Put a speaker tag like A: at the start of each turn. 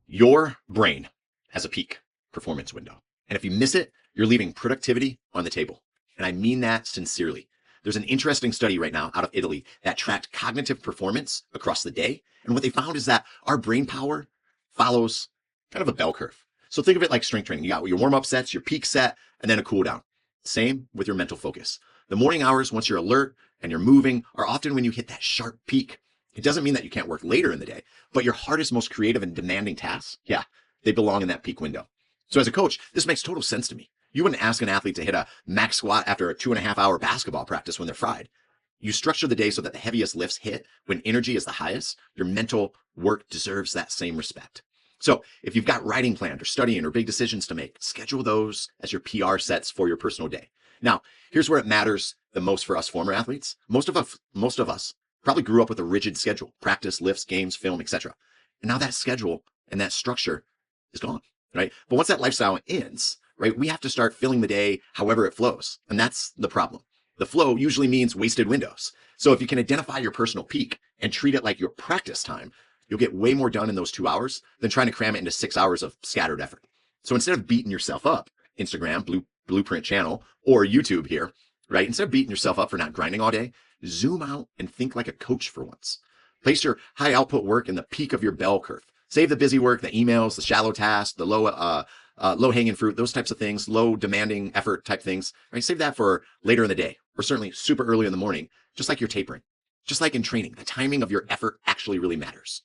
A: Your brain has a peak performance window. And if you miss it, you're leaving productivity on the table. And I mean that sincerely. There's an interesting study right now out of Italy that tracked cognitive performance across the day. And what they found is that our brain power follows kind of a bell curve. So think of it like strength training. You got your warm up sets, your peak set, and then a cool down. Same with your mental focus. The morning hours, once you're alert and you're moving, are often when you hit that sharp peak. It doesn't mean that you can't work later in the day, but your hardest, most creative and demanding tasks, yeah, they belong in that peak window. So as a coach, this makes total sense to me. You wouldn't ask an athlete to hit a max squat after a 2.5 hour basketball practice when they're fried. You structure the day so that the heaviest lifts hit when energy is the highest. Your mental work deserves that same respect. So if you've got writing planned or studying or big decisions to make, schedule those as your PR sets for your personal day. Now, here's where it matters the most for us former athletes. Most of us probably grew up with a rigid schedule, practice, lifts, games, film, etc. And now that schedule and that structure is gone, right? But once that lifestyle ends, right, we have to start filling the day however it flows. And that's the problem. The flow usually means wasted windows. So if you can identify your personal peak and treat it like your practice time, you'll get way more done in those 2 hours than trying to cram it into 6 hours of scattered effort. So instead of beating yourself up, Instagram, Blueprint channel, or YouTube here, right? Instead of beating yourself up for not grinding all day, zoom out and think like a coach for once. Place your high output work in the peak of your bell curve. Save the busy work, the emails, the shallow tasks, the low hanging fruit, those types of things, low demanding effort type things, right? Save that for later in the day, or certainly super early in the morning, just like you're tapering. Just like in training, the timing of your effort actually really matters.